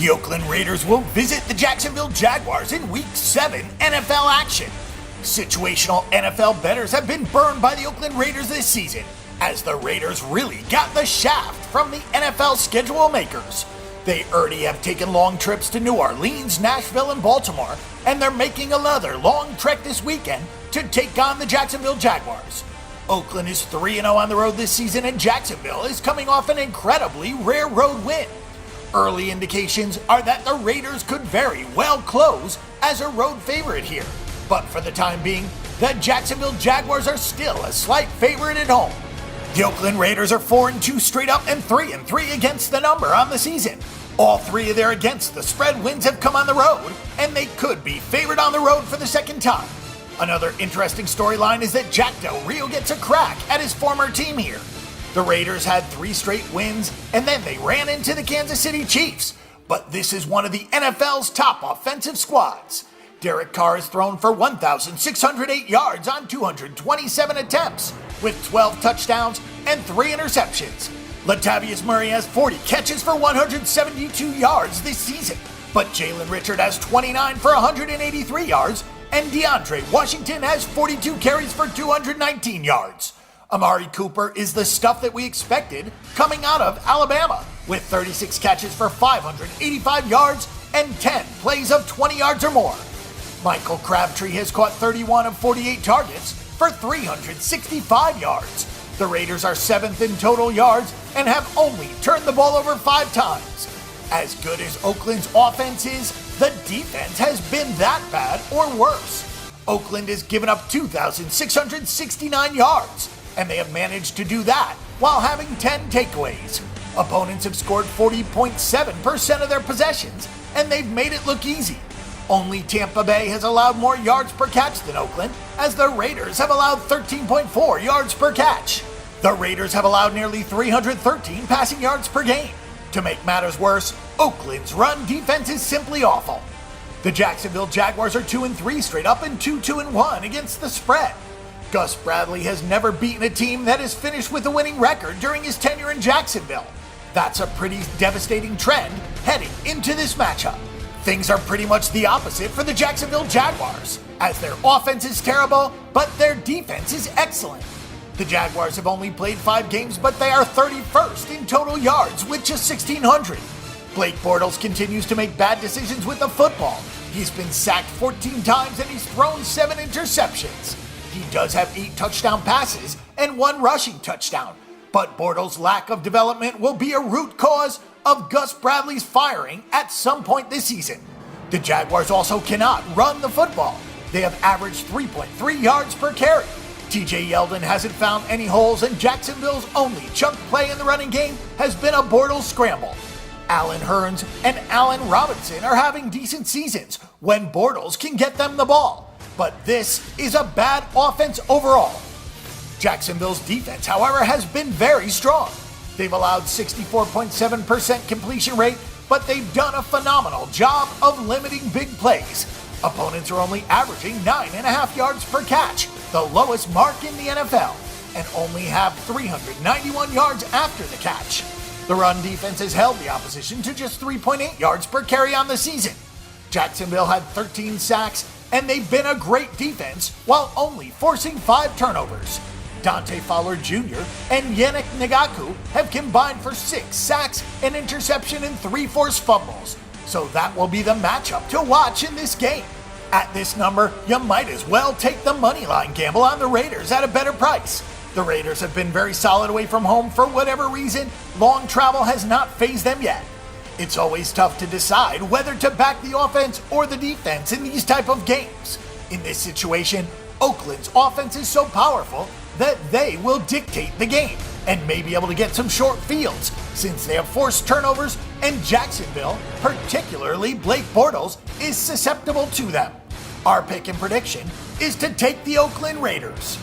The Oakland Raiders will visit the Jacksonville Jaguars in Week 7 NFL action. Situational NFL bettors have been burned by the Oakland Raiders this season, as the Raiders really got the shaft from the NFL schedule makers. They already have taken long trips to New Orleans, Nashville, and Baltimore, and they're making another long trek this weekend to take on the Jacksonville Jaguars. Oakland is 3-0 on the road this season, and Jacksonville is coming off an incredibly rare road win. Early indications are that the Raiders could very well close as a road favorite here, but for the time being, the Jacksonville Jaguars are still a slight favorite at home. The Oakland Raiders are 4-2 straight up and 3-3 against the number on the season. All three of their against the spread wins have come on the road, and they could be favored on the road for the second time. Another interesting storyline is that Jack Del Rio gets a crack at his former team here. The Raiders had 3 straight wins, and then they ran into the Kansas City Chiefs. But this is one of the NFL's top offensive squads. Derek Carr has thrown for 1,608 yards on 227 attempts, with 12 touchdowns and 3 interceptions. Latavius Murray has 40 catches for 172 yards this season, but Jalen Richard has 29 for 183 yards, and DeAndre Washington has 42 carries for 219 yards. Amari Cooper is the stuff that we expected coming out of Alabama, with 36 catches for 585 yards and 10 plays of 20 yards or more. Michael Crabtree has caught 31 of 48 targets for 365 yards. The Raiders are 7th in total yards and have only turned the ball over 5 times. As good as Oakland's offense is, the defense has been that bad or worse. Oakland has given up 2,669 yards, and they have managed to do that while having 10 takeaways. Opponents have scored 40.7% of their possessions, and they've made it look easy. Only Tampa Bay has allowed more yards per catch than Oakland, as the Raiders have allowed 13.4 yards per catch. The Raiders have allowed nearly 313 passing yards per game. To make matters worse, Oakland's run defense is simply awful. The Jacksonville Jaguars are 2-3 straight up and 2-1 against the spread. Gus Bradley has never beaten a team that has finished with a winning record during his tenure in Jacksonville. That's a pretty devastating trend heading into this matchup. Things are pretty much the opposite for the Jacksonville Jaguars, as their offense is terrible, but their defense is excellent. The Jaguars have only played 5 games, but they are 31st in total yards with just 1,600. Blake Bortles continues to make bad decisions with the football. He's been sacked 14 times and he's thrown 7 interceptions. He does have 8 touchdown passes and 1 rushing touchdown, but Bortles' lack of development will be a root cause of Gus Bradley's firing at some point this season. The Jaguars also cannot run the football. They have averaged 3.3 yards per carry. TJ Yeldon hasn't found any holes, and Jacksonville's only chunk play in the running game has been a Bortles scramble. Allen Hurns and Allen Robinson are having decent seasons when Bortles can get them the ball. But this is a bad offense overall. Jacksonville's defense, however, has been very strong. They've allowed 64.7% completion rate, but they've done a phenomenal job of limiting big plays. Opponents are only averaging 9.5 yards per catch, the lowest mark in the NFL, and only have 391 yards after the catch. The run defense has held the opposition to just 3.8 yards per carry on the season. Jacksonville had 13 sacks, and they've been a great defense while only forcing 5 turnovers. Dante Fowler Jr. and Yannick Ngakoue have combined for 6 sacks, an interception, and 3 forced fumbles. So that will be the matchup to watch in this game. At this number, you might as well take the moneyline gamble on the Raiders at a better price. The Raiders have been very solid away from home for whatever reason. Long travel has not fazed them yet. It's always tough to decide whether to back the offense or the defense in these type of games. In this situation, Oakland's offense is so powerful that they will dictate the game and may be able to get some short fields since they have forced turnovers, and Jacksonville, particularly Blake Bortles, is susceptible to them. Our pick and prediction is to take the Oakland Raiders.